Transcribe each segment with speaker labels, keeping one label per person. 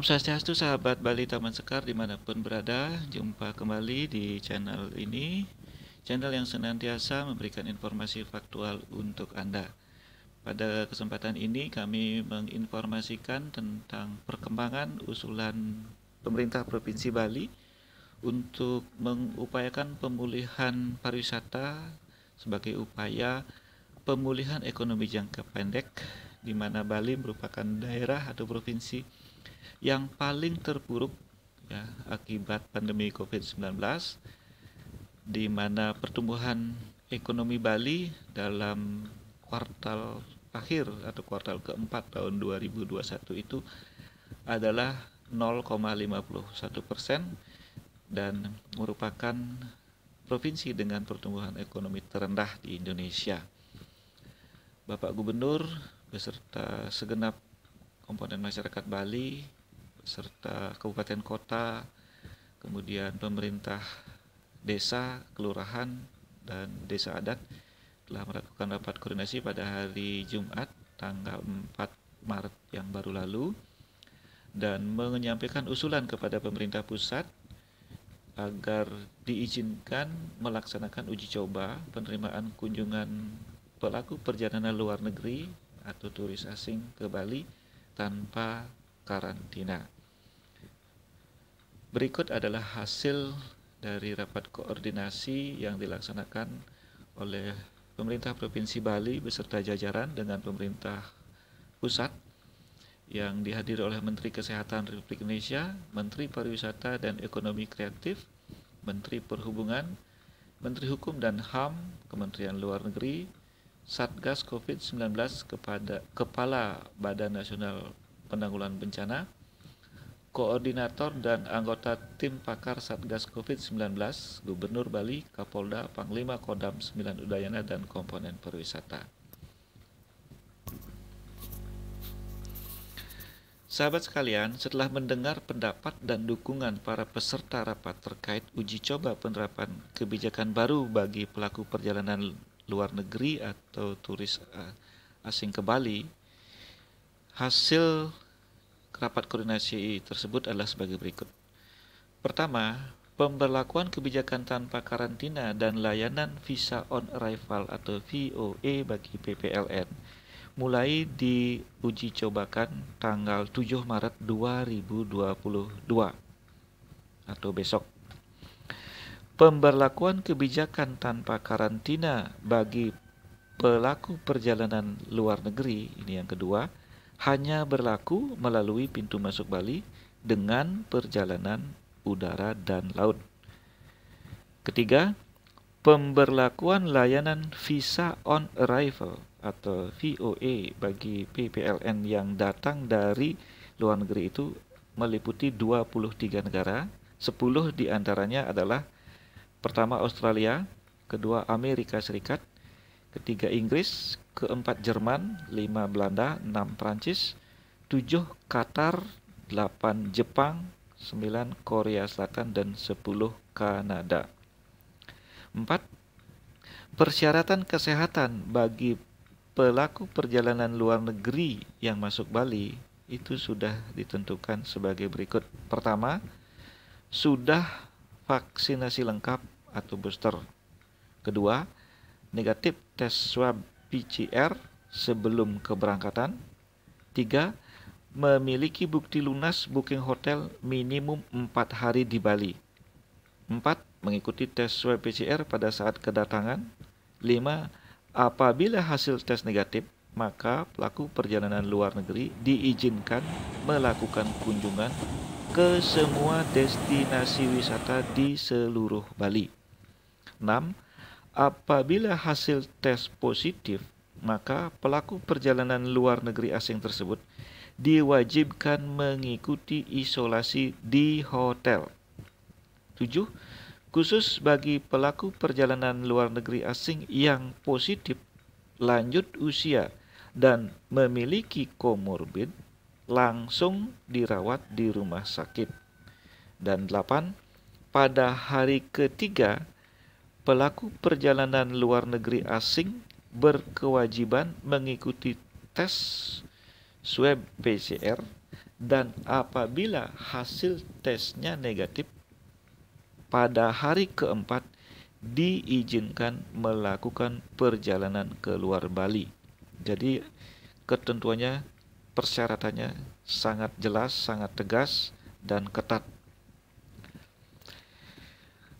Speaker 1: Om Swastiastu, sahabat Bali Taman Sekar dimanapun berada. Jumpa kembali di channel ini, channel yang senantiasa memberikan informasi faktual untuk Anda. Pada kesempatan ini kami menginformasikan tentang perkembangan usulan pemerintah Provinsi Bali untuk mengupayakan pemulihan pariwisata sebagai upaya pemulihan ekonomi jangka pendek, di mana Bali merupakan daerah atau provinsi yang paling terpuruk ya, akibat pandemi COVID-19, di mana pertumbuhan ekonomi Bali dalam kuartal akhir atau kuartal keempat tahun 2021 itu adalah 0,51% dan merupakan provinsi dengan pertumbuhan ekonomi terendah di Indonesia. Bapak Gubernur beserta segenap komponen masyarakat Bali serta kabupaten kota, kemudian pemerintah desa, kelurahan, dan desa adat telah melakukan rapat koordinasi pada hari Jumat tanggal 4 Maret yang baru lalu dan menyampaikan usulan kepada pemerintah pusat agar diizinkan melaksanakan uji coba penerimaan kunjungan pelaku perjalanan luar negeri atau turis asing ke Bali tanpa karantina. Berikut adalah hasil dari rapat koordinasi yang dilaksanakan oleh pemerintah Provinsi Bali beserta jajaran dengan pemerintah pusat yang dihadiri oleh Menteri Kesehatan Republik Indonesia, Menteri Pariwisata dan Ekonomi Kreatif, Menteri Perhubungan, Menteri Hukum dan HAM, Kementerian Luar Negeri, Satgas COVID-19 kepada Kepala Badan Nasional Penanggulangan Bencana, koordinator dan anggota tim pakar Satgas COVID-19, Gubernur Bali, Kapolda, Panglima Kodam 9 Udayana, dan komponen pariwisata. Sahabat sekalian, setelah mendengar pendapat dan dukungan para peserta rapat terkait uji coba penerapan kebijakan baru bagi pelaku perjalanan luar negeri atau turis asing ke Bali, hasil rapat koordinasi tersebut adalah sebagai berikut. Pertama, pemberlakuan kebijakan tanpa karantina dan layanan visa on arrival atau VOA bagi PPLN mulai diuji cobakan tanggal 7 Maret 2022 atau besok. Pemberlakuan kebijakan tanpa karantina bagi pelaku perjalanan luar negeri, ini yang kedua, hanya berlaku melalui pintu masuk Bali dengan perjalanan udara dan laut. Ketiga, pemberlakuan layanan visa on arrival atau VOA bagi PPLN yang datang dari luar negeri itu meliputi 23 negara, 10 diantaranya adalah pertama Australia, kedua Amerika Serikat, ketiga Inggris, keempat Jerman, 5 Belanda, 6 Prancis, 7 Qatar, 8 Jepang, 9 Korea Selatan, dan 10 Kanada. 4. Persyaratan kesehatan bagi pelaku perjalanan luar negeri yang masuk Bali itu sudah ditentukan sebagai berikut. Pertama, sudah vaksinasi lengkap atau booster. Kedua, negatif tes swab PCR sebelum keberangkatan. 3. Memiliki bukti lunas booking hotel minimum 4 hari di Bali. 4. Mengikuti tes swab PCR pada saat kedatangan. 5. Apabila hasil tes negatif, maka pelaku perjalanan luar negeri diizinkan melakukan kunjungan ke semua destinasi wisata di seluruh Bali. 6. Apabila hasil tes positif, maka pelaku perjalanan luar negeri asing tersebut diwajibkan mengikuti isolasi di hotel. 7. Khusus bagi pelaku perjalanan luar negeri asing yang positif, lanjut usia, dan memiliki komorbid, langsung dirawat di rumah sakit. Dan 8. Pada hari ketiga, pelaku perjalanan luar negeri asing berkewajiban mengikuti tes swab PCR dan apabila hasil tesnya negatif, pada hari keempat diizinkan melakukan perjalanan ke luar Bali. Jadi ketentuannya, persyaratannya sangat jelas, sangat tegas, dan ketat.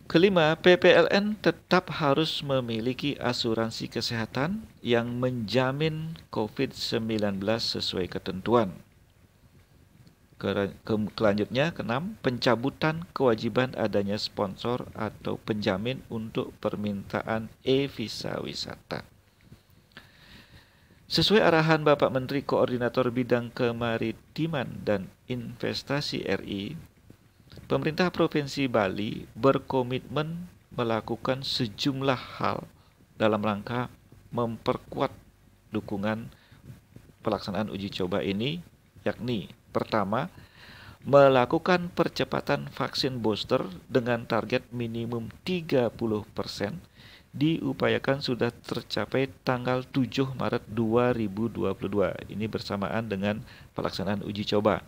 Speaker 1: Kelima, PPLN tetap harus memiliki asuransi kesehatan yang menjamin COVID-19 sesuai ketentuan. Selanjutnya, keenam, pencabutan kewajiban adanya sponsor atau penjamin untuk permintaan e-visa wisata. Sesuai arahan Bapak Menteri Koordinator Bidang Kemaritiman dan Investasi RI, pemerintah Provinsi Bali berkomitmen melakukan sejumlah hal dalam rangka memperkuat dukungan pelaksanaan uji coba ini, yakni pertama, melakukan percepatan vaksin booster dengan target minimum 30%, diupayakan sudah tercapai tanggal 7 Maret 2022. Ini bersamaan dengan pelaksanaan uji coba.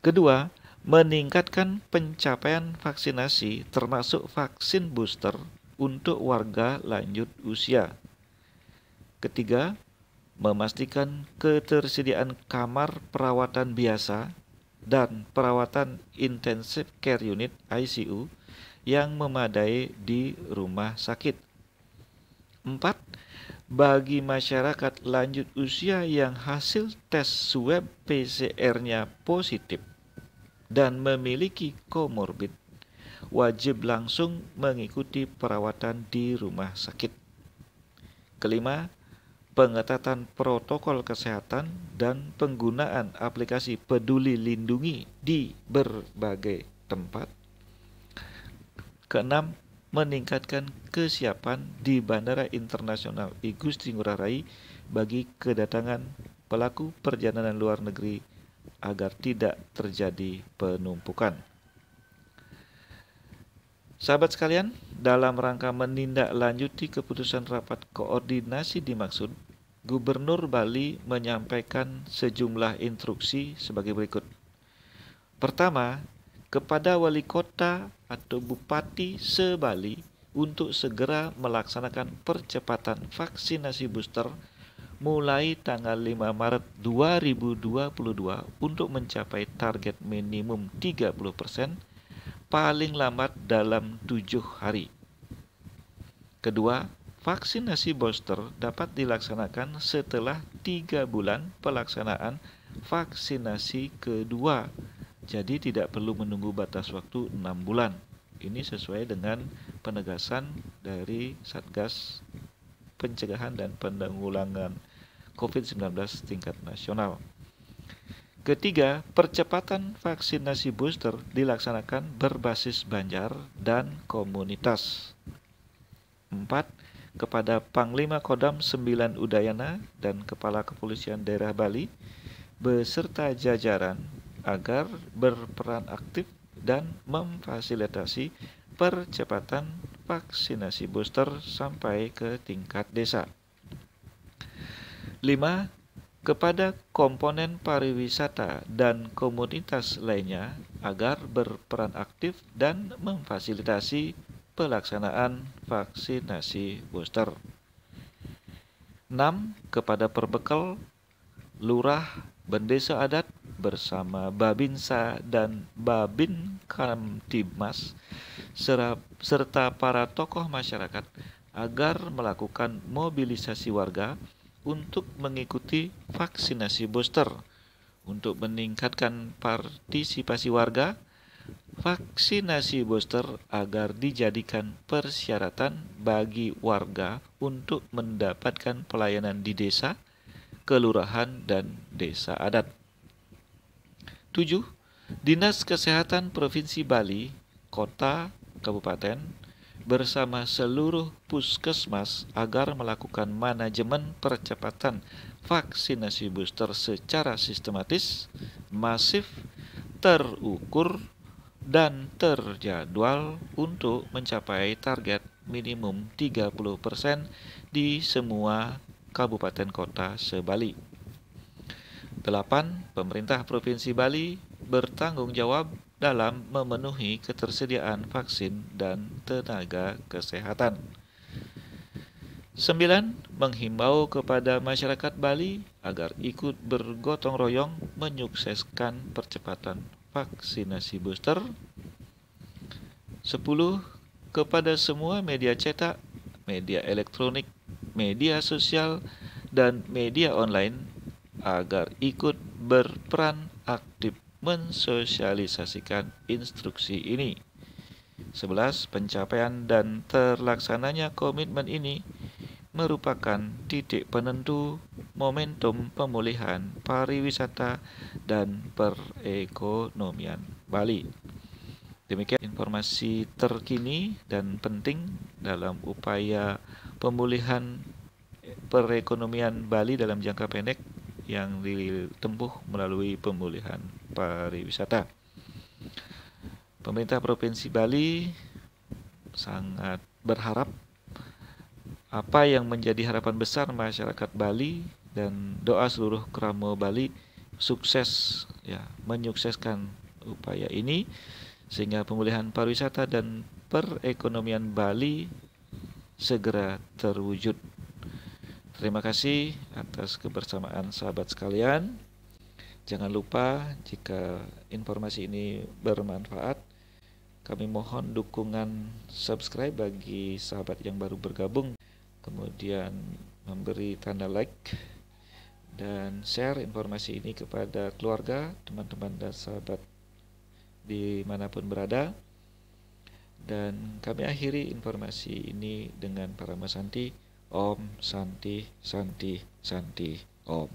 Speaker 1: Kedua, meningkatkan pencapaian vaksinasi termasuk vaksin booster untuk warga lanjut usia. Ketiga, memastikan ketersediaan kamar perawatan biasa dan perawatan intensive care unit (ICU) yang memadai di rumah sakit. 4. Bagi masyarakat lanjut usia yang hasil tes swab PCR-nya positif dan memiliki komorbid, wajib langsung mengikuti perawatan di rumah sakit. Kelima, pengetatan protokol kesehatan dan penggunaan aplikasi Peduli Lindungi di berbagai tempat. Keenam, meningkatkan kesiapan di Bandara Internasional I Gusti Ngurah Rai bagi kedatangan pelaku perjalanan luar negeri agar tidak terjadi penumpukan. Sahabat sekalian, dalam rangka menindaklanjuti keputusan rapat koordinasi dimaksud, Gubernur Bali menyampaikan sejumlah instruksi sebagai berikut. Pertama, kepada wali kota atau bupati se-Bali untuk segera melaksanakan percepatan vaksinasi booster mulai tanggal 5 Maret 2022 untuk mencapai target minimum 30%, paling lambat dalam 7 hari. Kedua, vaksinasi booster dapat dilaksanakan setelah 3 bulan pelaksanaan vaksinasi kedua. Jadi tidak perlu menunggu batas waktu 6 bulan. Ini sesuai dengan penegasan dari Satgas Pencegahan dan Penanggulangan COVID-19 tingkat nasional. Ketiga, percepatan vaksinasi booster dilaksanakan berbasis Banjar dan komunitas. 4. Kepada Panglima Kodam 9 Udayana dan Kepala Kepolisian Daerah Bali beserta jajaran agar berperan aktif dan memfasilitasi percepatan vaksinasi booster sampai ke tingkat desa. 5. Kepada komponen pariwisata dan komunitas lainnya agar berperan aktif dan memfasilitasi pelaksanaan vaksinasi booster. 6. Kepada Perbekal, Lurah, Bendesa Adat bersama Babinsa dan Babin Kamtibmas serta para tokoh masyarakat agar melakukan mobilisasi warga untuk mengikuti vaksinasi booster. Untuk meningkatkan partisipasi warga, vaksinasi booster agar dijadikan persyaratan bagi warga untuk mendapatkan pelayanan di desa, kelurahan, dan desa adat. 7. Dinas Kesehatan Provinsi Bali, Kota, Kabupaten, bersama seluruh puskesmas agar melakukan manajemen percepatan vaksinasi booster secara sistematis, masif, terukur, dan terjadwal untuk mencapai target minimum 30% di semua kabupaten kota se-Bali. 8. Pemerintah Provinsi Bali bertanggung jawab dalam memenuhi ketersediaan vaksin dan tenaga kesehatan. 9. Menghimbau kepada masyarakat Bali agar ikut bergotong royong menyukseskan percepatan vaksinasi booster. 10. Kepada semua media cetak, media elektronik, media sosial, dan media online agar ikut berperan aktif mensosialisasikan instruksi ini. 11. Pencapaian dan terlaksananya komitmen ini merupakan titik penentu momentum pemulihan pariwisata dan perekonomian Bali. Demikian informasi terkini dan penting dalam upaya pemulihan perekonomian Bali dalam jangka pendek yang ditempuh melalui pemulihan pariwisata. Pemerintah Provinsi Bali sangat berharap apa yang menjadi harapan besar masyarakat Bali dan doa seluruh Kramo Bali sukses menyukseskan upaya ini sehingga pemulihan pariwisata dan perekonomian Bali segera terwujud. Terima kasih atas kebersamaan sahabat sekalian. Jangan lupa jika informasi ini bermanfaat, kami mohon dukungan subscribe bagi sahabat yang baru bergabung, kemudian memberi tanda like dan share informasi ini kepada keluarga, teman-teman dan sahabat dimanapun berada. Dan kami akhiri informasi ini dengan Parama Santi. Om Santi Santi Santi Om.